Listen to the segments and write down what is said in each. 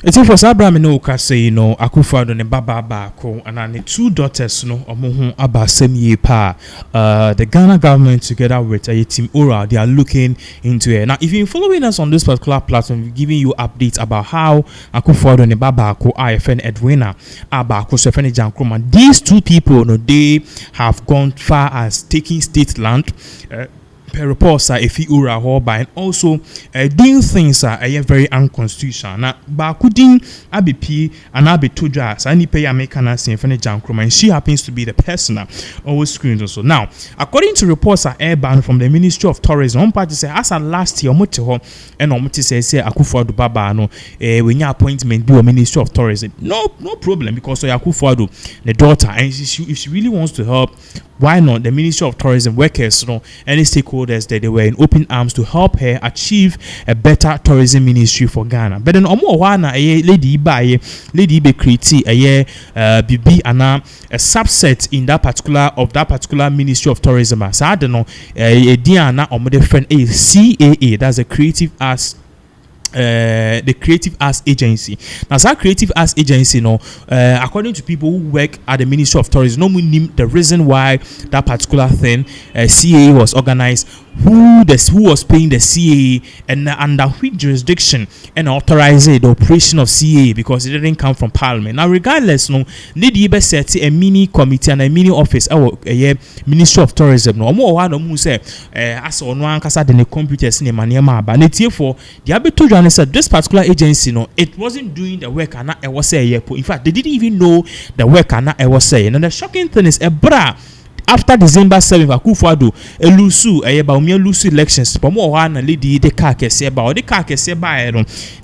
It's for Abraham no say no Akufo-Addo ne baba baako and the two daughters no omo aba same year pa. The Ghana government together with Team Ora, they are looking into it. Now if you're following us on this particular platform, we're giving you updates about how Akufo-Addo ne baba baako IFN Edwina abako so friend Gyankroma. These two people no they have gone far as taking state land per reports if you ura by and also doing things are very unconstitutional. Now, Bakudin ABP and Abitoja, so any pay American as in Gyankroma, and she happens to be the person always screens also. Now, according to reports are airbound from the Ministry of Tourism, one party say as a last year, Moteho and Omoti say Akufo-Addo Baba no when your appointment do a Ministry of Tourism. No problem because Akufo-Addo, the daughter, and if she really wants to help, why not? The Ministry of Tourism workers, any stakeholders that they were in open arms to help her achieve a better tourism ministry for Ghana. But then omo wana lady be create a bibi ana a subset in that particular Ministry of Tourism. So I don't know Diana omo the friend a CAA, that's a creative arts. The Creative Arts Agency. Now, that Creative Arts Agency, according to people who work at the Ministry of Tourism, no one knew the reason why that particular thing, CAA, was organized, who was paying the CAA, and under which jurisdiction and authorized the operation of CAA, because it didn't come from Parliament. Now, regardless, need you set a mini committee and a mini office, Ministry of Tourism. No more one say, as on one casa the computers in a maniama, but it's for the Abitoja. Said this particular agency, it wasn't doing the work and I was saying. In fact, they didn't even know the work and I was saying. And the shocking thing is, after December 7th, Akufo-Addo lusu elections. But more one lady the car can say about the car can say by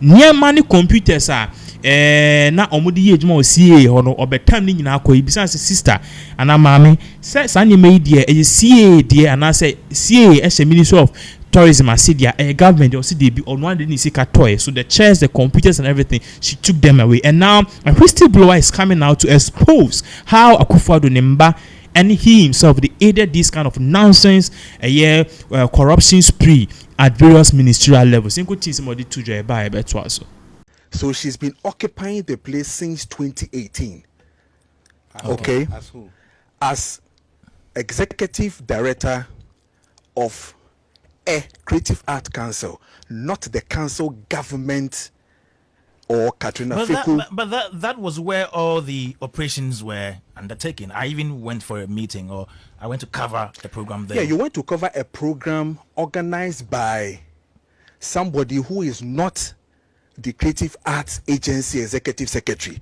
near money computers are na omudi age mo CA hono obetam ni nyina akọ ibisa sister ana maame say sanye media CA die ana say CA as a Ministry of Tourism and Sidia, a government or CDB on one didn't see toy. So the chairs, the computers, and everything, she took them away. And now a whistleblower is coming out to expose how Akufo-Addo Nemba and he himself they aided this kind of nonsense, corruption spree at various ministerial levels. So she's been occupying the place since 2018. Okay, as who? As executive director of a Creative Art Council, not the council government or Katrina Fiku. But that was where all the operations were undertaken. I even went for a meeting, or I went to cover the program there. Yeah, you went to cover a program organized by somebody who is not the Creative Arts Agency Executive Secretary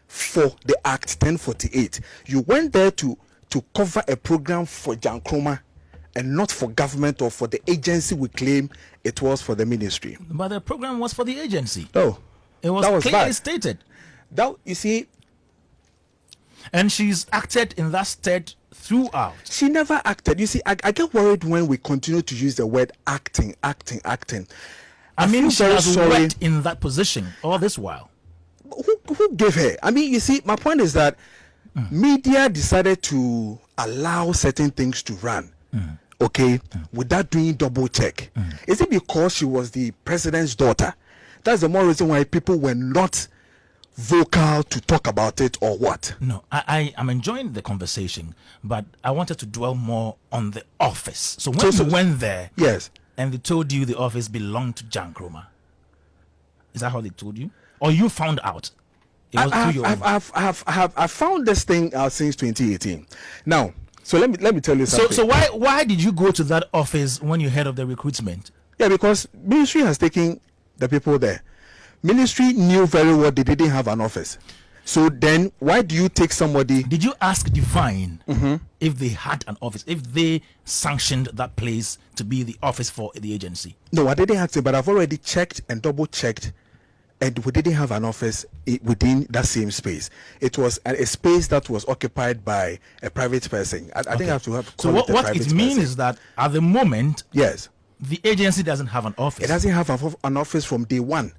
for the Act 1048. You went there to cover a program for Gyankroma, and not for government or for the agency we claim it was for the ministry. But the program was for the agency. No. It was clearly stated. That, you see. And she's acted in that state throughout. She never acted. You see, I get worried when we continue to use the word acting. I mean, she has worked in that position all this while. Who gave her? I mean, you see, my point is that media decided to allow certain things to run. Okay, without doing double check. Is it because she was the president's daughter? That's the more reason why people were not vocal to talk about it, or what? No, I am enjoying the conversation, but I wanted to dwell more on the office. So when you went there, yes, and they told you the office belonged to Gyankroma, is that how they told you, or you found out? I've found this thing out since 2018. Now. So let me tell you something. So why did you go to that office when you heard of the recruitment? Yeah, because ministry has taken the people there. Ministry knew very well they didn't have an office. So then why do you take somebody? Did you ask Divine if they had an office, if they sanctioned that place to be the office for the agency? No, I didn't ask him, but I've already checked and double checked. And we didn't have an office within that same space. It was a space that was occupied by a private person. I think I have to have. So what it means is that at the moment, yes, the agency doesn't have an office. It doesn't have an office from day one.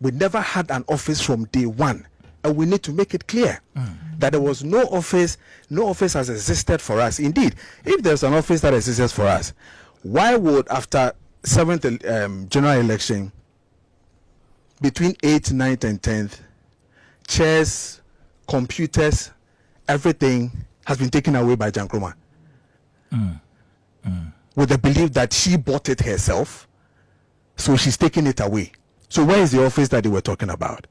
We never had an office from day one, and we need to make it clear that there was no office. No office has existed for us. Indeed, if there's an office that exists for us, why would after 7th general election between 8th, 9th, and 10th, chairs, computers, everything has been taken away by Gyankroma. With the belief that she bought it herself, so she's taking it away. So where is the office that they were talking about?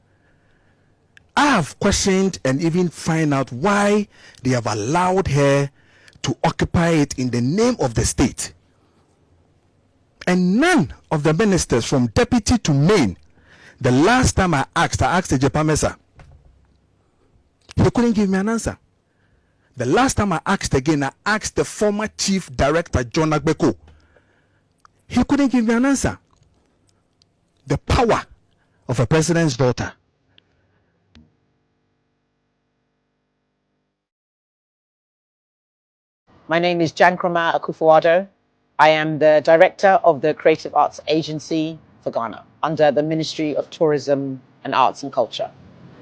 I have questioned and even find out why they have allowed her to occupy it in the name of the state. And none of the ministers from deputy to main, the last time I asked the Jepamesa, he couldn't give me an answer. The last time I asked again, I asked the former chief director, John Agbeko. He couldn't give me an answer. The power of a president's daughter. My name is Gyankroma Akufo-Addo. I am the director of the Creative Arts Agency for Ghana under the Ministry of Tourism and Arts and Culture.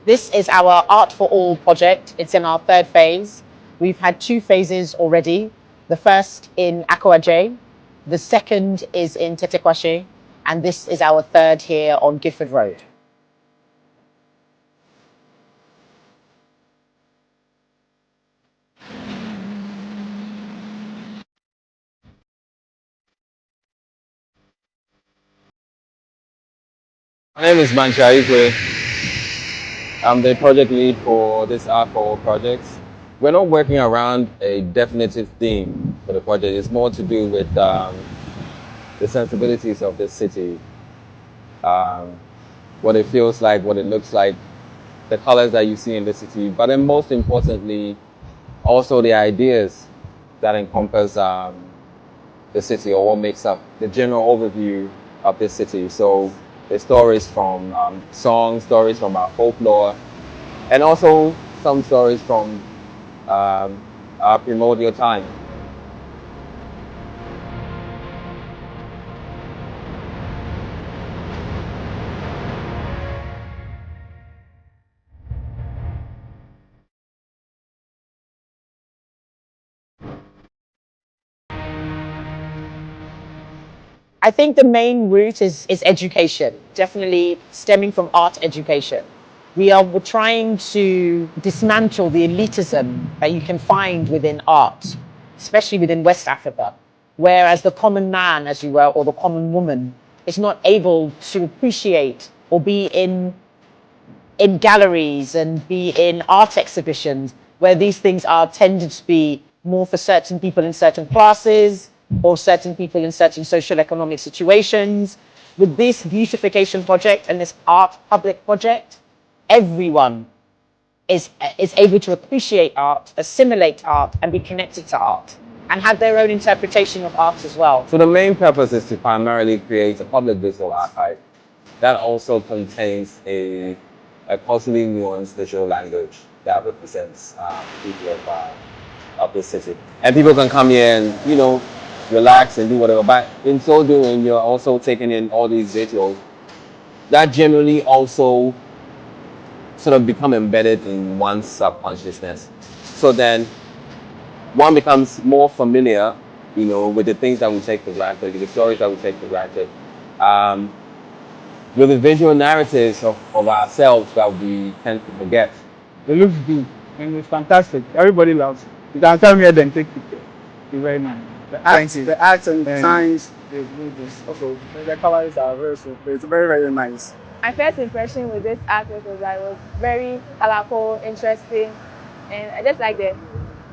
This is our Art for All project. It's in our third phase. We've had 2 phases already. The first in Akufo-Addo, the second is in Tetequashe, and this is our third here on Gifford Road. My name is Mancha Ikwe. I'm the project lead for this Art for All project. We're not working around a definitive theme for the project. It's more to do with the sensibilities of the city, what it feels like, what it looks like, the colors that you see in the city, but then most importantly, also the ideas that encompass the city, or what makes up the general overview of the city. So the stories from songs, stories from our folklore, and also some stories from our primordial time. I think the main route is education, definitely stemming from art education. We're trying to dismantle the elitism that you can find within art, especially within West Africa, whereas the common man, as you will, or the common woman, is not able to appreciate or be in galleries and be in art exhibitions where these things are tended to be more for certain people in certain classes or certain people in certain social economic situations. With this beautification project and this art public project, everyone is able to appreciate art, assimilate art, and be connected to art, and have their own interpretation of art as well. So the main purpose is to primarily create a public visual archive that also contains a culturally nuanced visual language that represents people of the city. And people can come here and, you know, relax and do whatever. But in so doing, you're also taking in all these visuals that generally also sort of become embedded in one's subconsciousness. So then one becomes more familiar, you know, with the things that we take for granted, the stories that we take for granted, with the visual narratives of ourselves that we tend to forget. It looks good and it's fantastic. Everybody loves it. You can come here then take pictures. It's very nice. The arts and science is really also the colors are very super. It's very, very nice. My first impression with this artwork was that it was very colorful, interesting, and I just like the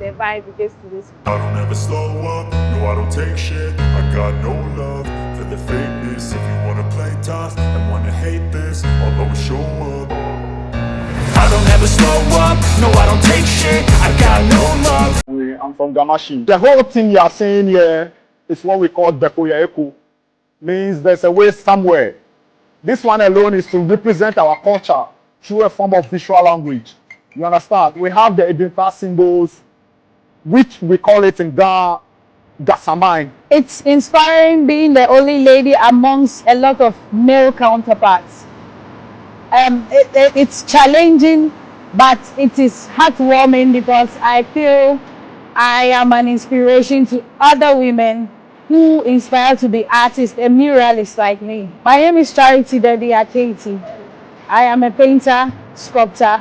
vibe it gives to this. I don't ever slow up, no I don't take shit. I got no love for the fakeness. If you wanna play tough and wanna hate this, I'll always show up. I don't ever slow up, no I don't take shit. I got no love. I'm from Gamashi. The whole thing you are saying here is what we call Bekoya. Means there's a way somewhere. This one alone is to represent our culture through a form of visual language. You understand? We have the Edinfa symbols, which we call it in Ghana, Gasamine. It's inspiring being the only lady amongst a lot of male counterparts. It's challenging, but it is heartwarming because I feel I am an inspiration to other women who inspire to be artists and muralists like me. My name is Charity Debbie Aketi. I am a painter, sculptor,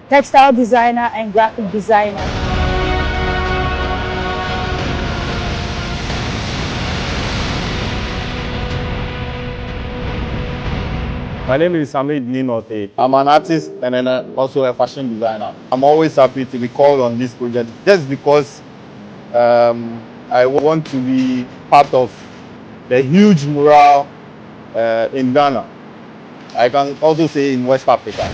textile designer, and graphic designer. My name is Hamid Ninote. I'm an artist and then also a fashion designer. I'm always happy to be called on this project just because I want to be part of the huge mural in Ghana. I can also say in West Africa.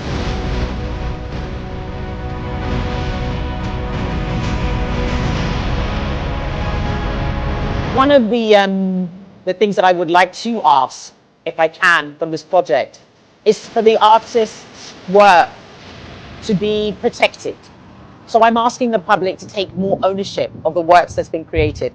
One of the things that I would like to ask, if I can, from this project, is for the artist's work to be protected. So I'm asking the public to take more ownership of the works that's been created.